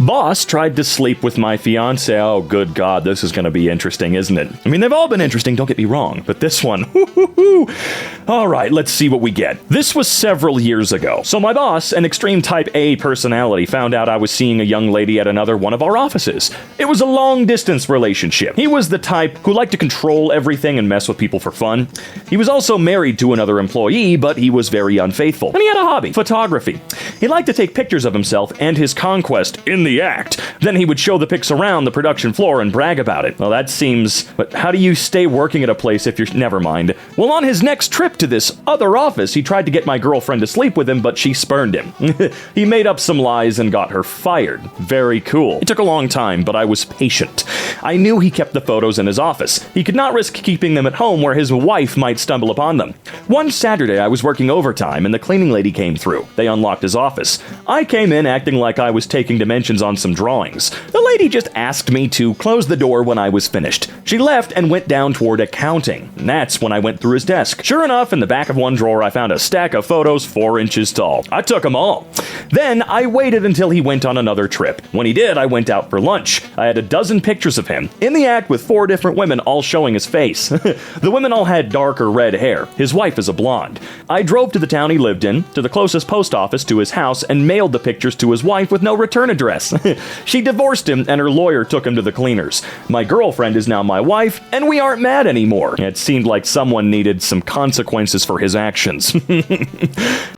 Boss tried to sleep with my fiance. Oh, good God, this is going to be interesting, isn't it? I mean, they've all been interesting, don't get me wrong, but this one, All right, let's see what we get. This was several years ago. So my boss, an extreme type A personality, found out I was seeing a young lady at another one of our offices. It was a long-distance relationship. He was the type who liked to control everything and mess with people for fun. He was also married to another employee, but he was very unfaithful. And he had a hobby, photography. He liked to take pictures of himself and his conquest in the act. Then he would show the pics around the production floor and brag about it. Well, that seems... But how do you stay working at a place if you're... Never mind. Well, on his next trip to this other office, he tried to get my girlfriend to sleep with him, but she spurned him. He made up some lies and got her fired. Very cool. It took a long time, but I was patient. I knew he kept the photos in his office. He could not risk keeping them at home where his wife might stumble upon them. One Saturday, I was working overtime, and the cleaning lady came through. They unlocked his office. I came in acting like I was taking dimensions on some drawings. The lady just asked me to close the door when I was finished. She left and went down toward accounting. And that's when I went through his desk. Sure enough, in the back of one drawer, I found a stack of photos 4 inches tall. I took them all. Then I waited until he went on another trip. When he did, I went out for lunch. I had a dozen pictures of him, in the act with 4 different women all showing his face. The women all had dark or red hair. His wife is a blonde. I drove to the town he lived in, to the closest post office to his house, and mailed the pictures to his wife with no return address. She divorced him, and her lawyer took him to the cleaners. My girlfriend is now my wife, and we aren't mad anymore. It seemed like someone needed some consequences for his actions.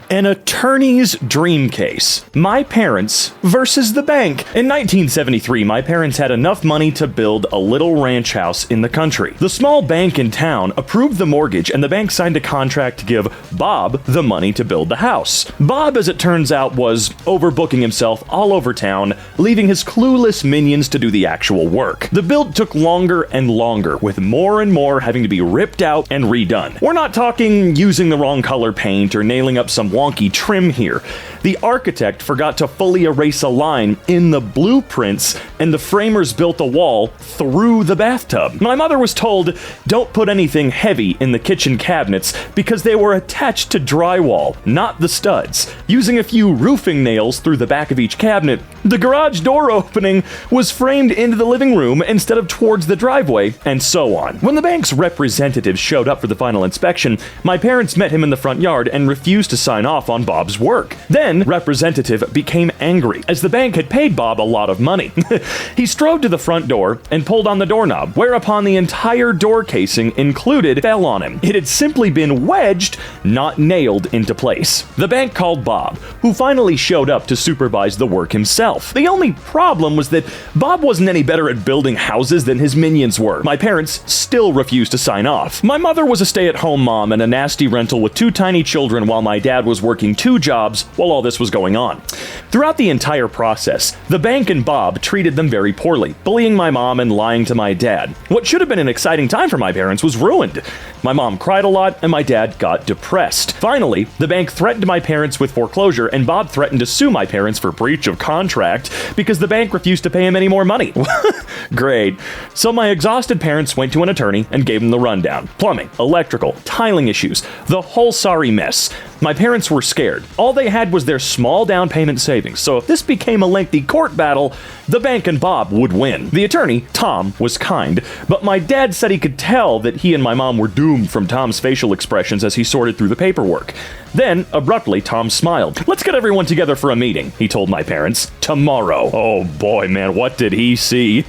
An attorney's dream case. My parents versus the bank. In 1973, my parents had enough money to build a little ranch house in the country. The small bank in town approved the mortgage, and the bank signed a contract to give Bob the money to build the house. Bob, as it turns out, was overbooking himself all over town, leaving his clueless minions to do the actual work. The build took longer and longer, with more and more having to be ripped out and redone. We're not talking using the wrong color paint or nailing up some wonky trim here. The architect forgot to fully erase a line in the blueprints, and the framers built a wall through the bathtub. My mother was told, don't put anything heavy in the kitchen cabinets because they were attached to drywall, not the studs. Using a few roofing nails through the back of each cabinet, the garage door opening was framed into the living room instead of towards the driveway, and so on. When the bank's representatives showed up for the final inspection, my parents met him in the front yard and refused to sign off on Bob's work. Then, representative became angry, as the bank had paid Bob a lot of money. He strode to the front door and pulled on the doorknob, whereupon the entire door casing included fell on him. It had simply been wedged, not nailed into place. The bank called Bob, who finally showed up to supervise the work himself. The only problem was that Bob wasn't any better at building houses than his minions were. My parents still refused to sign off. My mother was a stay-at-home mom in a nasty rental with 2 tiny children while my dad was working 2 jobs while all this was going on. Throughout the entire process, the bank and Bob treated them very poorly, bullying my mom and lying to my dad. What should have been an exciting time for my parents was ruined. My mom cried a lot, and my dad got depressed. Finally, the bank threatened my parents with foreclosure, and Bob threatened to sue my parents for breach of contract because the bank refused to pay him any more money. Great. So my exhausted parents went to an attorney and gave him the rundown. Plumbing, electrical, tiling issues, the whole sorry mess. My parents were scared. All they had was their small down payment savings, so if this became a lengthy court battle, the bank and Bob would win. The attorney, Tom, was kind, but my dad said he could tell that he and my mom were doomed from Tom's facial expressions as he sorted through the paperwork. Then, abruptly, Tom smiled. "Let's get everyone together for a meeting," he told my parents. "Tomorrow." Oh boy, man, what did he see?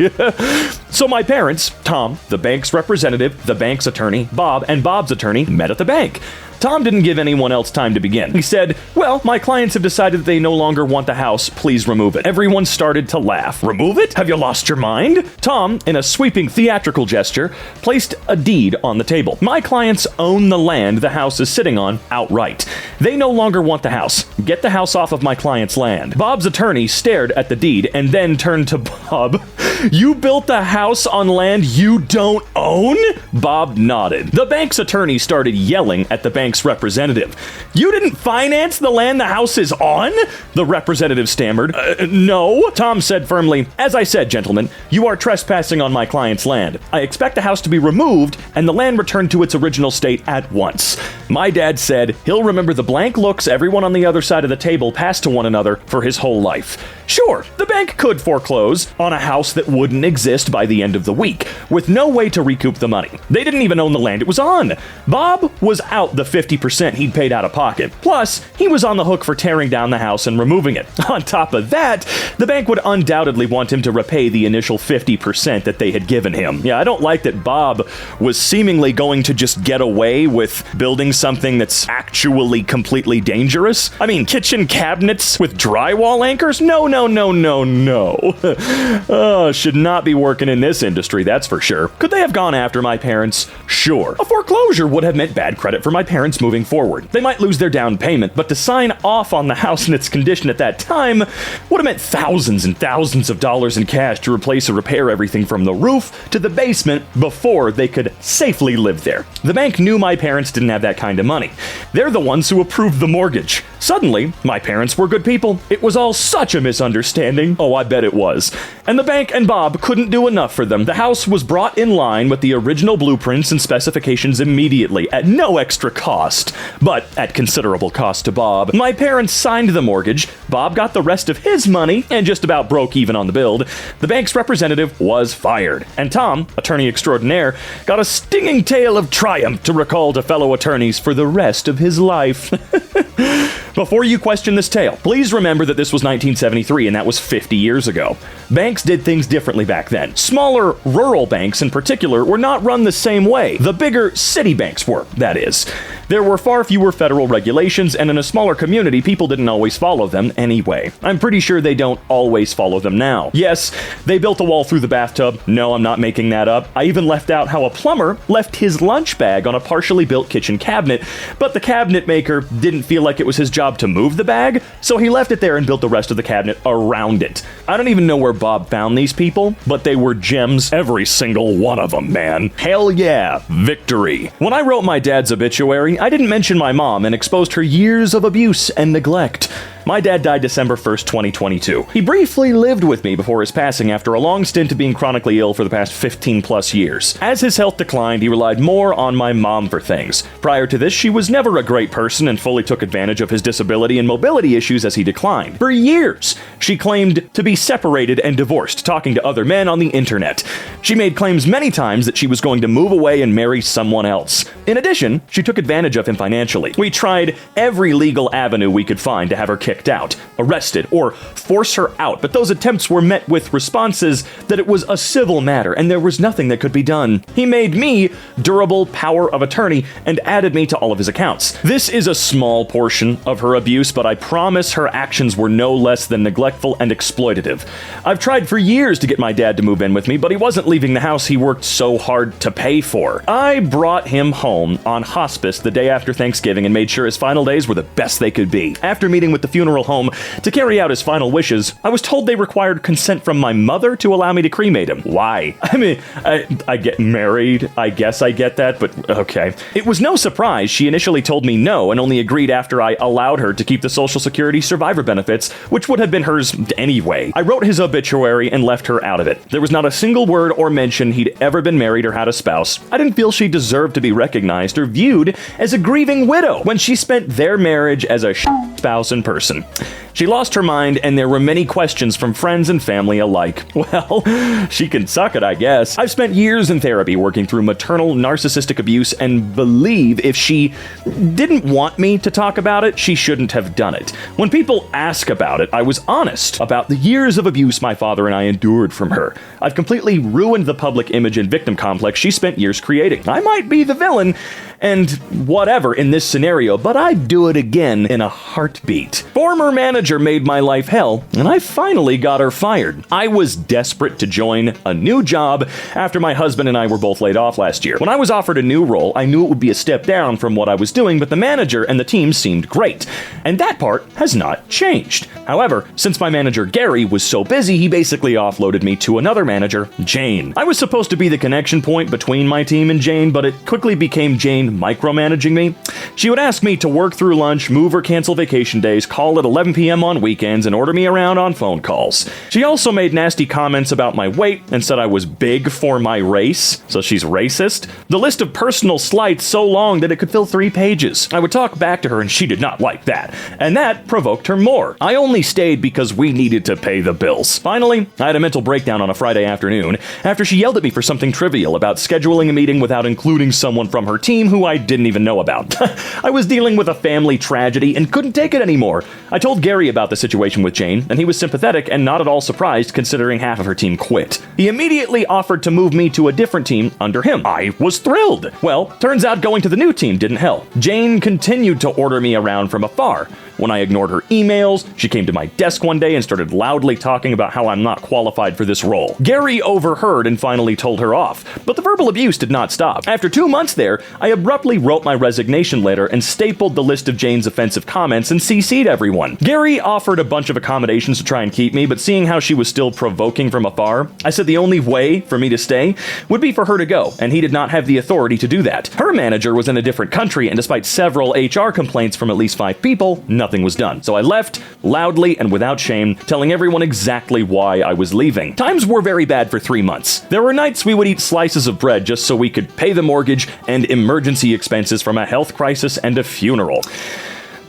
So my parents, Tom, the bank's representative, the bank's attorney, Bob, and Bob's attorney met at the bank. Tom didn't give anyone else time to begin. He said, "Well, my clients have decided that they no longer want the house. Please remove it." Everyone started to laugh. "Remove it? Have you lost your mind?" Tom, in a sweeping theatrical gesture, placed a deed on the table. My clients own the land the house is sitting on outright. They no longer want the house. Get the house off of my client's land. Bob's attorney stared at the deed and then turned to Bob. "You built the house on land you don't own?" Bob nodded. The bank's attorney started yelling at the bank bank's representative. "You didn't finance the land the house is on?" the representative stammered. No, Tom said firmly. "As I said, gentlemen, you are trespassing on my client's land. I expect the house to be removed and the land returned to its original state at once." My dad said he'll remember the blank looks everyone on the other side of the table passed to one another for his whole life. Sure, the bank could foreclose on a house that wouldn't exist by the end of the week, with no way to recoup the money. They didn't even own the land it was on. Bob was out the 50% he'd paid out of pocket. Plus, he was on the hook for tearing down the house and removing it. On top of that, the bank would undoubtedly want him to repay the initial 50% that they had given him. Yeah, I don't like that Bob was seemingly going to just get away with building something that's actually completely dangerous. I mean, kitchen cabinets with drywall anchors? No. Should not be working in this industry, that's for sure. Could they have gone after my parents? Sure. A foreclosure would have meant bad credit for my parents moving forward. They might lose their down payment, but to sign off on the house in its condition at that time would have meant thousands and thousands of dollars in cash to replace or repair everything from the roof to the basement before they could safely live there. The bank knew my parents didn't have that kind of money. They're the ones who approved the mortgage. Suddenly, my parents were good people. It was all such a misunderstanding. Oh, I bet it was. And the bank and Bob couldn't do enough for them. The house was brought in line with the original blueprints and specifications immediately, at no extra cost, but at considerable cost to Bob. My parents signed the mortgage, Bob got the rest of his money, and just about broke even on the build. The bank's representative was fired, and Tom, attorney extraordinaire, got a stinging tale of triumph to recall to fellow attorneys for the rest of his life. Before you question this tale, please remember that this was 1973 and that was 50 years ago. Banks did things differently back then. Smaller, rural banks in particular were not run the same way. The bigger city banks were, that is. There were far fewer federal regulations, and in a smaller community, people didn't always follow them anyway. I'm pretty sure they don't always follow them now. Yes, they built a wall through the bathtub. No, I'm not making that up. I even left out how a plumber left his lunch bag on a partially built kitchen cabinet, but the cabinet maker didn't feel like it was his job to move the bag, so he left it there and built the rest of the cabinet around it. I don't even know where Bob found these people, but they were gems, every single one of them, man. Hell yeah, victory. When I wrote my dad's obituary, I didn't mention my mom and exposed her years of abuse and neglect. My dad died December 1st, 2022. He briefly lived with me before his passing after a long stint of being chronically ill for the past 15 plus years. As his health declined, he relied more on my mom for things. Prior to this, she was never a great person and fully took advantage of his disability and mobility issues as he declined. For years, she claimed to be separated and divorced, talking to other men on the internet. She made claims many times that she was going to move away and marry someone else. In addition, she took advantage of him financially. We tried every legal avenue we could find to have her kicked out, arrested, or force her out, but those attempts were met with responses that it was a civil matter and there was nothing that could be done. He made me durable power of attorney and added me to all of his accounts. This is a small portion of her abuse, but I promise her actions were no less than neglectful and exploitative. I've tried for years to get my dad to move in with me, but he wasn't leaving the house he worked so hard to pay for. I brought him home on hospice the day after Thanksgiving and made sure his final days were the best they could be. After meeting with the funeral home to carry out his final wishes, I was told they required consent from my mother to allow me to cremate him. Why? I mean, I get married. I guess I get that, but okay. It was no surprise she initially told me no and only agreed after I allowed her to keep the Social Security survivor benefits, which would have been hers anyway. I wrote his obituary and left her out of it. There was not a single word or mention he'd ever been married or had a spouse. I didn't feel she deserved to be recognized or viewed as a grieving widow when she spent their marriage as a spouse in person. She lost her mind, and there were many questions from friends and family alike. Well, she can suck it, I guess. I've spent years in therapy working through maternal narcissistic abuse and believe if she didn't want me to talk about it, she shouldn't have done it. When people ask about it, I was honest about the years of abuse my father and I endured from her. I've completely ruined the public image and victim complex she spent years creating. I might be the villain and whatever in this scenario, but I'd do it again in a heartbeat. former manager made my life hell, and I finally got her fired. I was desperate to join a new job after my husband and I were both laid off last year. When I was offered a new role, I knew it would be a step down from what I was doing, but the manager and the team seemed great. And that part has not changed. However, since my manager Gary was so busy, he basically offloaded me to another manager, Jane. I was supposed to be the connection point between my team and Jane, but it quickly became Jane micromanaging me. She would ask me to work through lunch, move or cancel vacation days, call at 11 p.m. on weekends, and order me around on phone calls. She also made nasty comments about my weight and said I was big for my race, so she's racist. The list of personal slights so long that it could fill 3 pages. I would talk back to her and she did not like that, and that provoked her more. I only stayed because we needed to pay the bills. Finally, I had a mental breakdown on a Friday afternoon after she yelled at me for something trivial about scheduling a meeting without including someone from her team who I didn't even know about. I was dealing with a family tragedy and couldn't take it anymore. I told Gary about the situation with Jane, and he was sympathetic and not at all surprised considering half of her team quit. He immediately offered to move me to a different team under him. I was thrilled. Well, turns out going to the new team didn't help. Jane continued to order me around from afar. When I ignored her emails, she came to my desk one day and started loudly talking about how I'm not qualified for this role. Gary overheard and finally told her off, but the verbal abuse did not stop. After 2 months there, I abruptly wrote my resignation letter and stapled the list of Jane's offensive comments and CC'd everyone. Gary offered a bunch of accommodations to try and keep me, but seeing how she was still provoking from afar, I said the only way for me to stay would be for her to go, and he did not have the authority to do that. Her manager was in a different country, and despite several HR complaints from at least 5 people, nothing was done. So I left, loudly and without shame, telling everyone exactly why I was leaving. Times were very bad for 3 months. There were nights we would eat slices of bread just so we could pay the mortgage and emergency expenses from a health crisis and a funeral.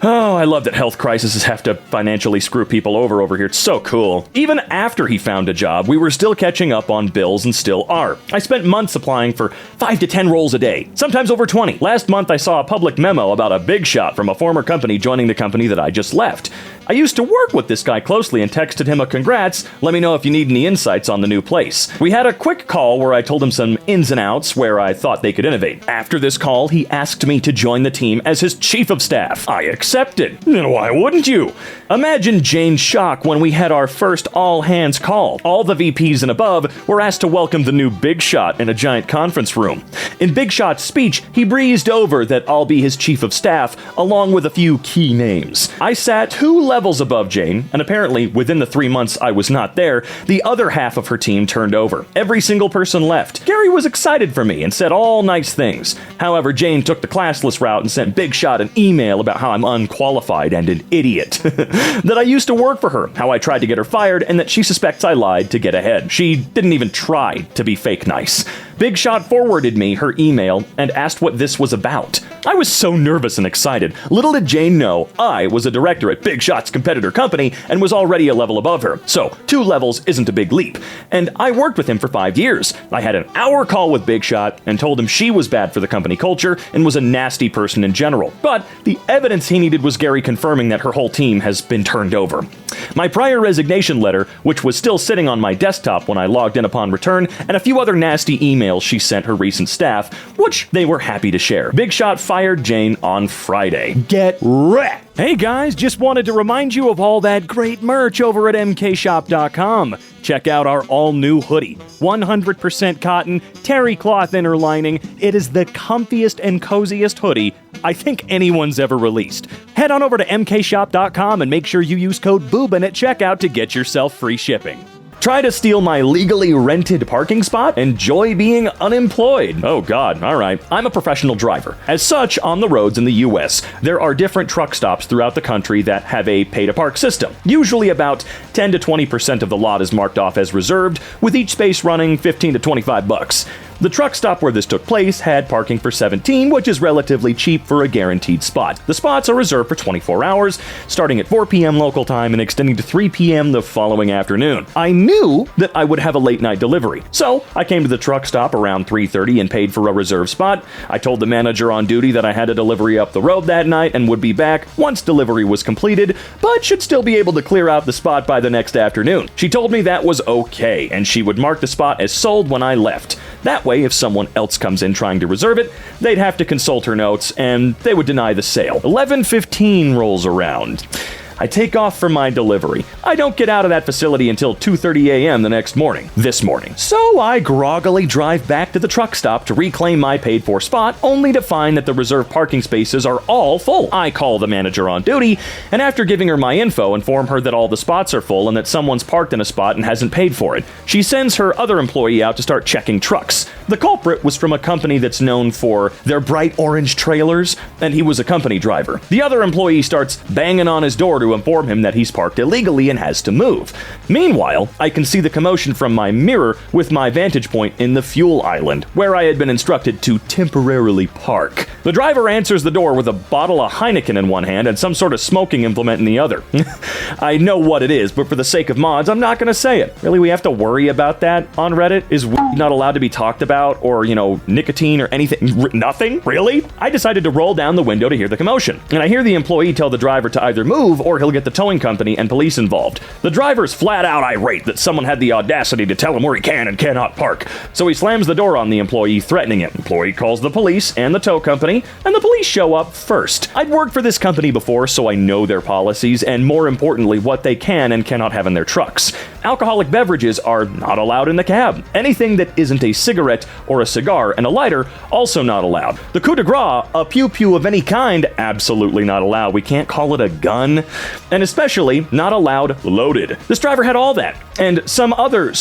Oh, I love that health crises have to financially screw people over here. It's so cool. Even after he found a job, we were still catching up on bills and still are. I spent months applying for 5 to 10 roles a day, sometimes over 20. Last month, I saw a public memo about a big shot from a former company joining the company that I just left. I used to work with this guy closely and texted him a congrats, let me know if you need any insights on the new place. We had a quick call where I told him some ins and outs where I thought they could innovate. After this call, he asked me to join the team as his chief of staff. I accepted. Why wouldn't you? Imagine Jane's shock when we had our first all-hands call. All the VPs and above were asked to welcome the new big shot in a giant conference room. In Big Shot's speech, he breezed over that I'll be his chief of staff, along with a few key names. I sat 2 levels above Jane, and apparently, within the 3 months I was not there, the other half of her team turned over. Every single person left. Gary was excited for me and said all nice things. However, Jane took the classless route and sent Big Shot an email about how I'm unqualified and an idiot. That I used to work for her, how I tried to get her fired, and that she suspects I lied to get ahead. She didn't even try to be fake nice. Big Shot forwarded me her email and asked what this was about. I was so nervous and excited. Little did Jane know I was a director at Big Shot's competitor company and was already a level above her. So 2 levels isn't a big leap. And I worked with him for 5 years. I had an hour call with Big Shot and told him she was bad for the company culture and was a nasty person in general. But the evidence he needed was Gary confirming that her whole team has been turned over. My prior resignation letter, which was still sitting on my desktop when I logged in upon return, and a few other nasty emails she sent her recent staff, which they were happy to share. Big Shot fired Jane on Friday. Get wrecked! Hey guys, just wanted to remind you of all that great merch over at MKShop.com. Check out our all-new hoodie. 100% cotton, terry cloth inner lining. It is the comfiest and coziest hoodie I think anyone's ever released. Head on over to MKShop.com and make sure you use code BOOBIN at checkout to get yourself free shipping. Try to steal my legally rented parking spot? Enjoy being unemployed. Oh god, alright. I'm a professional driver. As such, on the roads in the US, there are different truck stops throughout the country that have a pay-to-park system. Usually about 10 to 20% of the lot is marked off as reserved, with each space running $15 to $25. The truck stop where this took place had parking for $17, which is relatively cheap for a guaranteed spot. The spots are reserved for 24 hours, starting at 4 p.m. local time and extending to 3 p.m. the following afternoon. I knew that I would have a late night delivery, so I came to the truck stop around 3:30 and paid for a reserved spot. I told the manager on duty that I had a delivery up the road that night and would be back once delivery was completed, but should still be able to clear out the spot by the next afternoon. She told me that was okay, and she would mark the spot as sold when I left. That way, if someone else comes in trying to reserve it, they'd have to consult her notes, and they would deny the sale. 11:15 rolls around. I take off for my delivery. I don't get out of that facility until 2:30 a.m. the next morning. This morning. So I groggily drive back to the truck stop to reclaim my paid-for spot, only to find that the reserved parking spaces are all full. I call the manager on duty, and after giving her my info, inform her that all the spots are full and that someone's parked in a spot and hasn't paid for it. She sends her other employee out to start checking trucks. The culprit was from a company that's known for their bright orange trailers, and he was a company driver. The other employee starts banging on his door to inform him that he's parked illegally and has to move. Meanwhile, I can see the commotion from my mirror with my vantage point in the fuel island, where I had been instructed to temporarily park. The driver answers the door with a bottle of Heineken in one hand and some sort of smoking implement in the other. I know what it is, but for the sake of mods, I'm not going to say it. Really, we have to worry about that on Reddit? Is weed not allowed to be talked about? Or, nicotine or anything? Nothing? Really? I decided to roll down the window to hear the commotion, and I hear the employee tell the driver to either move or he'll get the towing company and police involved. The driver's flat out irate that someone had the audacity to tell him where he can and cannot park, so he slams the door on the employee, threatening it. Employee calls the police and the tow company, and the police show up first. I'd worked for this company before, so I know their policies, and more importantly, what they can and cannot have in their trucks. Alcoholic beverages are not allowed in the cab. Anything that isn't a cigarette or a cigar and a lighter, also not allowed. The coup de grace, a pew-pew of any kind, absolutely not allowed. We can't call it a gun. And especially not allowed loaded. This driver had all that, and some other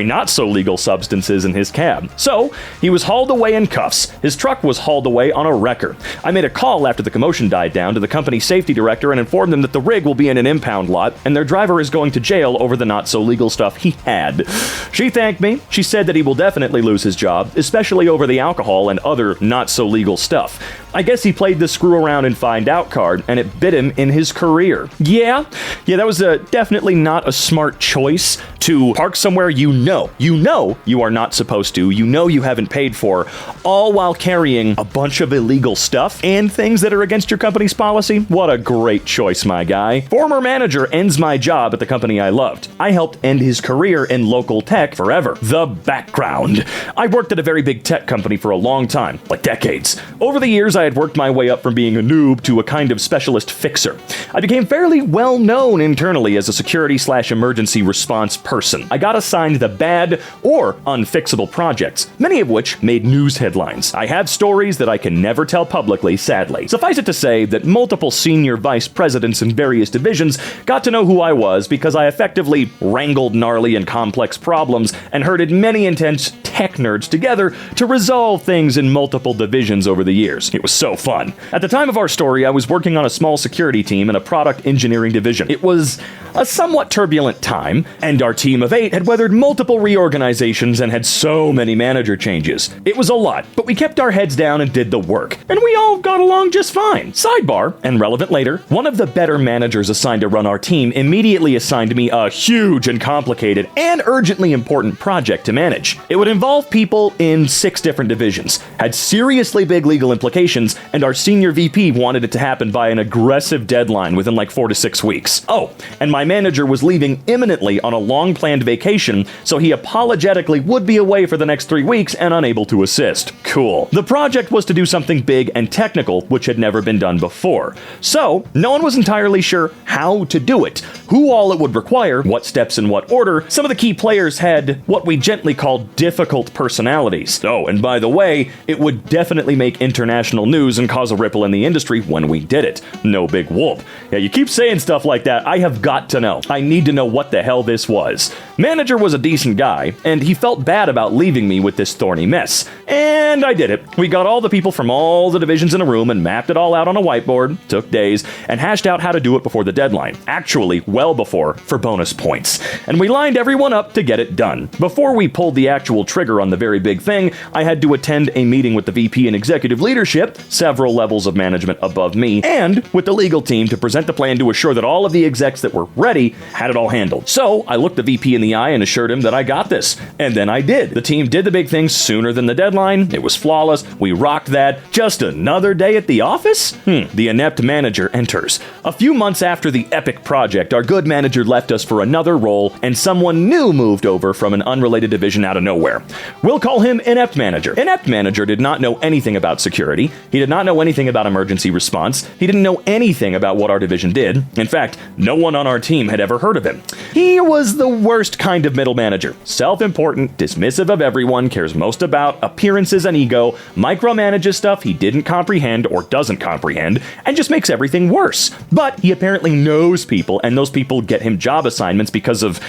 not so legal substances in his cab. So, he was hauled away in cuffs. His truck was hauled away on a wrecker. I made a call after the commotion died down to the company safety director and informed them that the rig will be in an impound lot, and their driver is going to jail over the not-so-legal stuff he had. She thanked me. She said that he will definitely lose his job, especially over the alcohol and other not-so-legal stuff. I guess he played the screw around and find out card, and it bit him in his career. Yeah, that was definitely not a smart choice to park somewhere you know you are not supposed to, you haven't paid for, all while carrying a bunch of illegal stuff and things that are against your company's policy. What a great choice, my guy. Former manager ends my job at the company I loved. I helped end his career in local tech forever. The background. I worked at a very big tech company for a long time, like decades. Over the years, I had worked my way up from being a noob to a kind of specialist fixer. I became fairly well known internally as a security/emergency response person. I got assigned the bad or unfixable projects, many of which made news headlines. I have stories that I can never tell publicly, sadly. Suffice it to say that multiple senior vice presidents in various divisions got to know who I was because I effectively wrangled gnarly and complex problems and herded many intense tech nerds together to resolve things in multiple divisions over the years. It was so fun. At the time of our story, I was working on a small security team in a product engineering division. It was a somewhat turbulent time, and our team of 8 had weathered multiple reorganizations and had so many manager changes. It was a lot, but we kept our heads down and did the work, and we all got along just fine. Sidebar, and relevant later, one of the better managers assigned to run our team immediately assigned me a huge and complicated and urgently important project to manage. It would involve people in 6 different divisions, had seriously big legal implications, and our senior VP wanted it to happen by an aggressive deadline within like 4 to 6 weeks. Oh, and my manager was leaving imminently on a long-planned vacation, so he apologetically would be away for the next 3 weeks and unable to assist. Cool. The project was to do something big and technical, which had never been done before. So, no one was entirely sure how to do it, who all it would require, what steps in what order. Some of the key players had what we gently call difficult personalities. Oh, and by the way, it would definitely make international news and cause a ripple in the industry when we did it. No big whoop. Yeah, you keep saying stuff like that, I have got to know. I need to know what the hell this was. Manager was a decent guy, and he felt bad about leaving me with this thorny mess. And I did it. We got all the people from all the divisions in a room and mapped it all out on a whiteboard, took days, and hashed out how to do it before the deadline. Actually, well before, for bonus points. And we lined everyone up to get it done. Before we pulled the actual trigger on the very big thing, I had to attend a meeting with the VP and executive leadership, several levels of management above me, and with the legal team to present the plan to assure that all of the execs that were ready had it all handled. So I looked the VP in the eye and assured him that I got this. And then I did. The team did the big thing sooner than the deadline. It was flawless. We rocked that. Just another day at the office? The inept manager enters. A few months after the epic project, our good manager left us for another role, and someone new moved over from an unrelated division out of nowhere. We'll call him Inept Manager. Inept Manager did not know anything about security. He did not know anything about emergency response. He didn't know anything about what our division did. In fact, no one on our team had ever heard of him. He was the worst kind of middle manager. Self-important, dismissive of everyone, cares most about appearances and ego, micromanages stuff he didn't comprehend or doesn't comprehend, and just makes everything worse. But he apparently knows people, and those people get him job assignments because of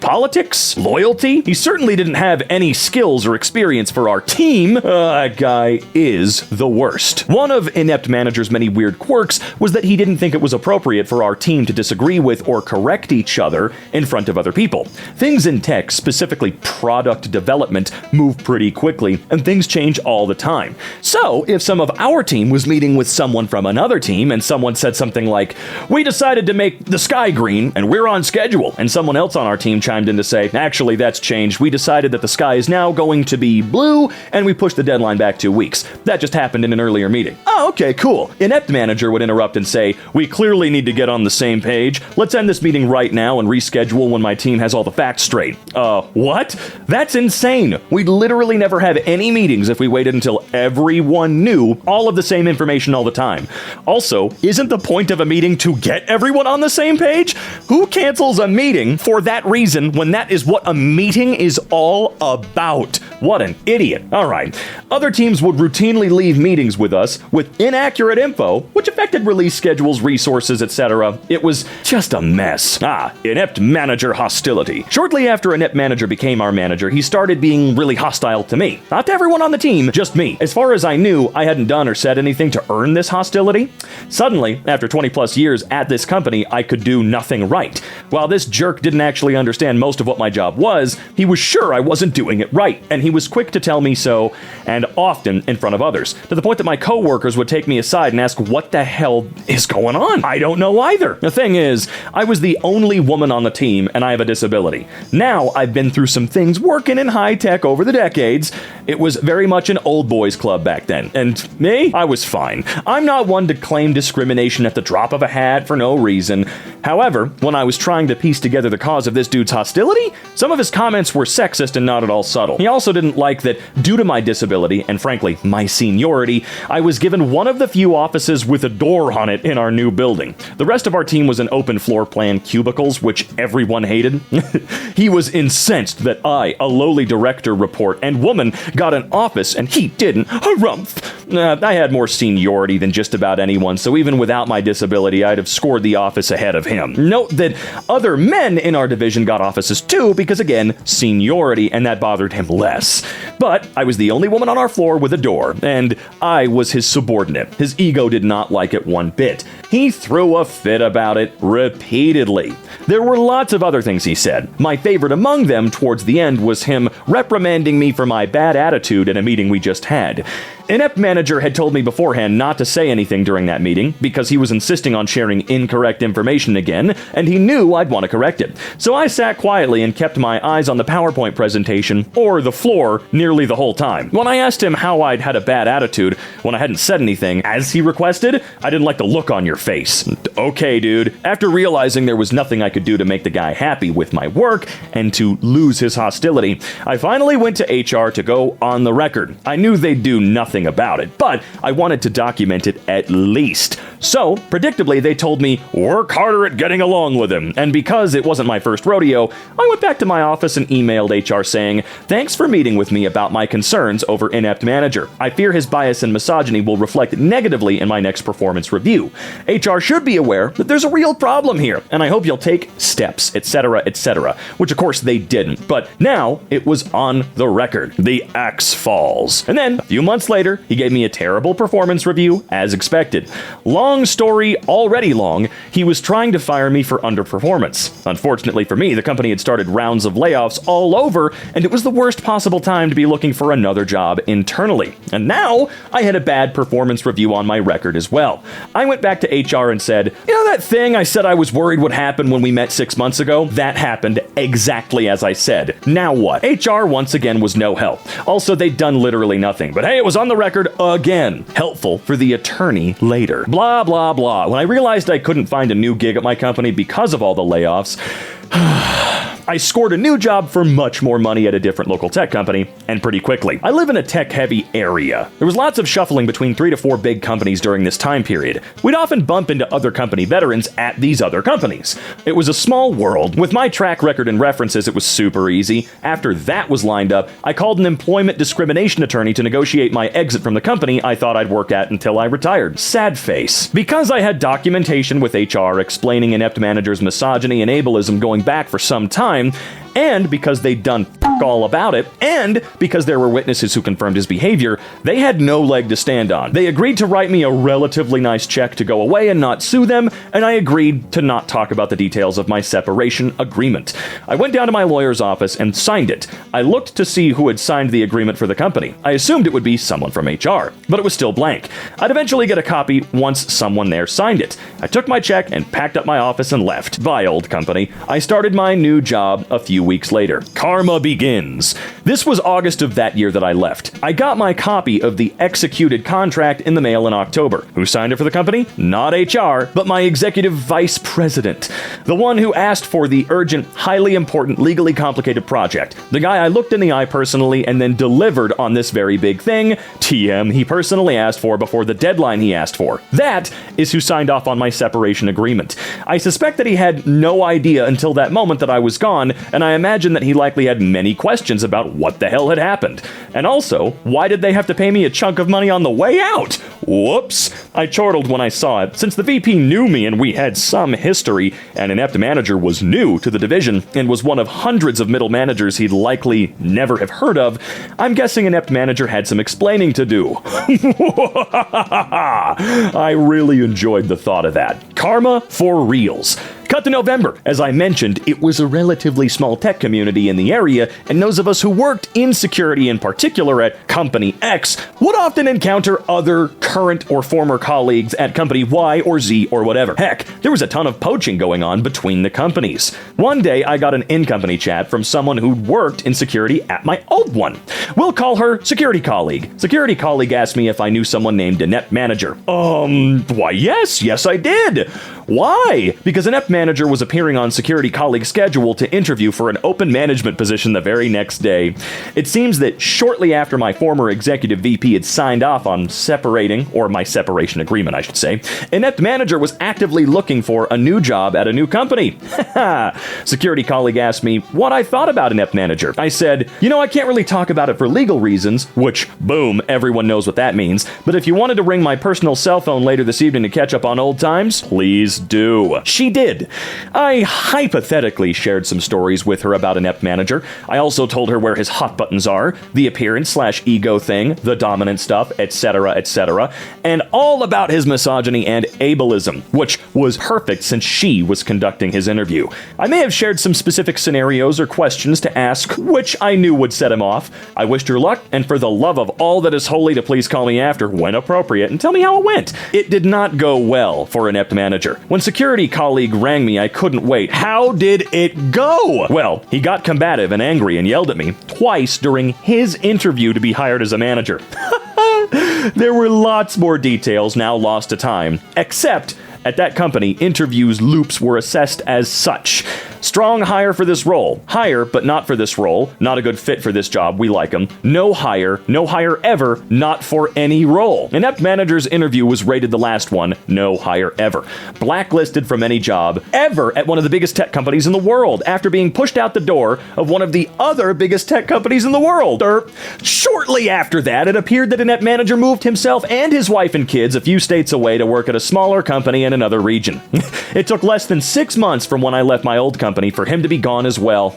politics, loyalty. He certainly didn't have any skills or experience for our team. That guy is the worst. One of Inept Manager's many weird quirks was that he didn't think it was appropriate for our team to disagree with or correct each other in front of other people. Things in tech, specifically product development, move pretty quickly, and things change all the time. So, if some of our team was meeting with someone from another team and someone said something like, "We decided to make the sky green and we're on schedule," and someone else on our team chimed in to say, "Actually, that's changed. We decided that the sky is now going to be blue and we pushed the deadline back 2 weeks. That just happened in an earlier meeting." "Oh, okay, cool." Inept Manager would interrupt and say, "We clearly need to get on the same page. Let's end this meeting right now and reschedule when my team has all the facts straight." What? That's insane. We'd literally never have any meetings if we waited until everyone knew all of the same information all the time. Also, isn't the point of a meeting to get everyone on the same page? Who cancels a meeting for that reason when that is what a meeting is all about? What an idiot. All right. Other teams would routinely leave meetings with us with inaccurate info, which affected release schedules, resources, etc. It was just a mess. Inept Manager hostility. Shortly after Inept Manager became our manager, he started being really hostile to me. Not to everyone on the team, just me. As far as I knew, I hadn't done or said anything to earn this hostility. Suddenly, after 20 plus years at this company, I could do nothing right. While this jerk didn't actually understand most of what my job was, he was sure I wasn't doing it right, and he was quick to tell me so, and often in front of others, to the point that my coworkers would take me aside and ask what the hell is going on. I don't know either. The thing is, I was the only woman on the team, and I have a disability. Now, I've been through some things working in high tech over the decades. It was very much an old boys club back then, and me, I was fine. I'm not one to claim discrimination at the drop of a hat for no reason. However, when I was trying to piece together the cause of this dude's hostility, some of his comments were sexist and not at all subtle. He also didn't like that, due to my disability, and frankly, my seniority, I was given one of the few offices with a door on it in our new building. The rest of our team was in open floor plan cubicles, which everyone hated. He was incensed that I, a lowly director report and woman, got an office and he didn't. Harumph! I had more seniority than just about anyone, so even without my disability, I'd have scored the office ahead of him. Note that other men in our division got offices too, because again, seniority, and that bothered him less. But I was the only woman on our floor with a door, and I was his subordinate. His ego did not like it one bit. He threw a fit about it repeatedly. There were lots of other things he said. My favorite among them towards the end was him reprimanding me for my bad attitude in a meeting we just had. Inept Manager had told me beforehand not to say anything during that meeting because he was insisting on sharing incorrect information again, and he knew I'd want to correct it. So I sat quietly and kept my eyes on the PowerPoint presentation, or the floor, nearly the whole time. When I asked him how I'd had a bad attitude when I hadn't said anything, as he requested, I didn't like the look on your face. Okay, dude. After realizing there was nothing I could do to make the guy happy with my work and to lose his hostility, I finally went to HR to go on the record. I knew they'd do nothing about it, but I wanted to document it at least. So, predictably, they told me, work harder at getting along with him. And because it wasn't my first rodeo, I went back to my office and emailed HR saying, thanks for meeting with me about my concerns over Inept Manager. I fear his bias and misogyny will reflect negatively in my next performance review. HR should be aware that there's a real problem here, and I hope you'll take steps, etc., etc., which of course they didn't. But now it was on the record. The axe falls. And then, a few months later, he gave me a terrible performance review, as expected. Long story, already long, he was trying to fire me for underperformance. Unfortunately for me, the company had started rounds of layoffs all over, and it was the worst possible time to be looking for another job internally. And now, I had a bad performance review on my record as well. I went back to HR and said, you know that thing I said I was worried would happen when we met 6 months ago? That happened exactly as I said. Now what? HR once again was no help. Also, they'd done literally nothing, but hey, it was on the record again. Helpful for the attorney later. Blah, blah, blah. When I realized I couldn't find a new gig at my company because of all the layoffs, I scored a new job for much more money at a different local tech company, and pretty quickly. I live in a tech-heavy area. There was lots of shuffling between 3 to 4 big companies during this time period. We'd often bump into other company veterans at these other companies. It was a small world. With my track record and references, it was super easy. After that was lined up, I called an employment discrimination attorney to negotiate my exit from the company I thought I'd work at until I retired. Sad face. Because I had documentation with HR explaining inept managers' misogyny and ableism going back for some time, and because they'd done all about it, and because there were witnesses who confirmed his behavior, they had no leg to stand on. They agreed to write me a relatively nice check to go away and not sue them, and I agreed to not talk about the details of my separation agreement. I went down to my lawyer's office and signed it. I looked to see who had signed the agreement for the company. I assumed it would be someone from HR, but it was still blank. I'd eventually get a copy once someone there signed it. I took my check and packed up my office and left. Bye, old company. I started my new job a few weeks later. Karma begins. This was August of that year that I left. I got my copy of the executed contract in the mail in October. Who signed it for the company? Not HR, but my executive vice president. The one who asked for the urgent, highly important, legally complicated project. The guy I looked in the eye personally and then delivered on this very big thing, TM, he personally asked for before the deadline he asked for. That is who signed off on my separation agreement. I suspect that he had no idea until that moment that I was gone, and I imagine that he likely had many questions about what the hell had happened. And also, why did they have to pay me a chunk of money on the way out? Whoops. I chortled when I saw it. Since the VP knew me and we had some history, an inept manager was new to the division and was one of hundreds of middle managers he'd likely never have heard of, I'm guessing inept manager had some explaining to do. I really enjoyed the thought of that. Karma for reals. Cut to November. As I mentioned, it was a relatively small tech community in the area, and those of us who worked in security in particular at Company X would often encounter other current or former colleagues at Company Y or Z or whatever. Heck, there was a ton of poaching going on between the companies. One day, I got an in-company chat from someone who'd worked in security at my old one. We'll call her Security Colleague. Security Colleague asked me if I knew someone named Inept Manager. Why yes I did. Why? Because Inept Manager was appearing on Security Colleague's schedule to interview for an open management position the very next day. It seems that shortly after my former executive VP had signed off on separating, or my separation agreement, I should say, Inept Manager was actively looking for a new job at a new company. Security Colleague asked me what I thought about Inept Manager. I said, I can't really talk about it for legal reasons, which, boom, everyone knows what that means, but if you wanted to ring my personal cell phone later this evening to catch up on old times, please do. She did. I hypothetically shared some stories with her about Inept Manager. I also told her where his hot buttons are, the appearance/ego thing, the dominant stuff, etc., and all about his misogyny and ableism, which was perfect since she was conducting his interview. I may have shared some specific scenarios or questions to ask, which I knew would set him off. I wished her luck, and for the love of all that is holy, to please call me after when appropriate and tell me how it went. It did not go well for Inept Manager. When Security Colleague rang me, I couldn't wait. How did it go? Well, he got combative and angry and yelled at me twice during his interview to be hired as a manager. There were lots more details now lost to time, except at that company, interviews loops were assessed as such. Strong hire for this role. Hire, but not for this role. Not a good fit for this job. We like him. No hire ever. Not for any role. Inept Manager's interview was rated the last one. No hire ever. Blacklisted from any job ever at one of the biggest tech companies in the world after being pushed out the door of one of the other biggest tech companies in the world. Shortly after that, it appeared that Inept Manager moved himself and his wife and kids a few states away to work at a smaller company in another region. It took less than 6 months from when I left my old company for him to be gone as well.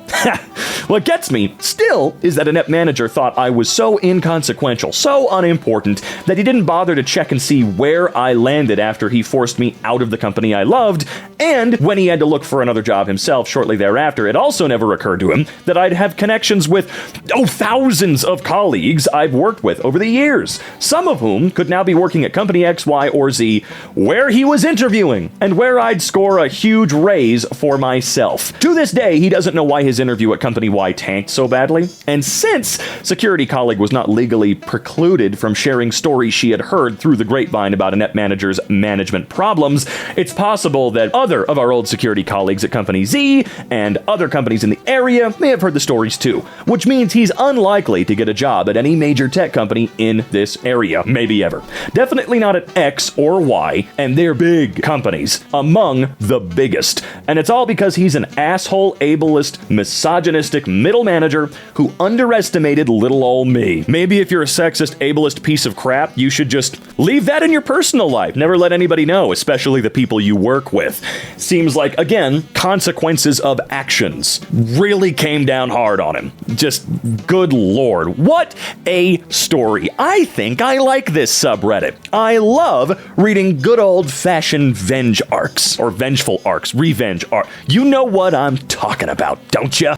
What gets me, still, is that Inept Manager thought I was so inconsequential, so unimportant, that he didn't bother to check and see where I landed after he forced me out of the company I loved, and when he had to look for another job himself shortly thereafter, it also never occurred to him that I'd have connections with, thousands of colleagues I've worked with over the years, some of whom could now be working at Company X, Y, or Z, where he was interviewing, and where I'd score a huge raise for myself. To this day, he doesn't know why his interview at Company why tanked so badly. And since security colleague was not legally precluded from sharing stories she had heard through the grapevine about a net manager's management problems, it's possible that other of our old security colleagues at Company Z and other companies in the area may have heard the stories too, which means he's unlikely to get a job at any major tech company in this area, maybe ever. Definitely not at X or Y, and they're big companies, among the biggest. And it's all because he's an asshole, ableist, misogynistic middle manager who underestimated little ol' me. Maybe if you're a sexist, ableist piece of crap, you should just leave that in your personal life. Never let anybody know, especially the people you work with. Seems like, again, consequences of actions really came down hard on him. Just, good lord, what a story. I think I like this subreddit. I love reading good old-fashioned venge arcs, or vengeful arcs, revenge arc. You know what I'm talking about, don't ya?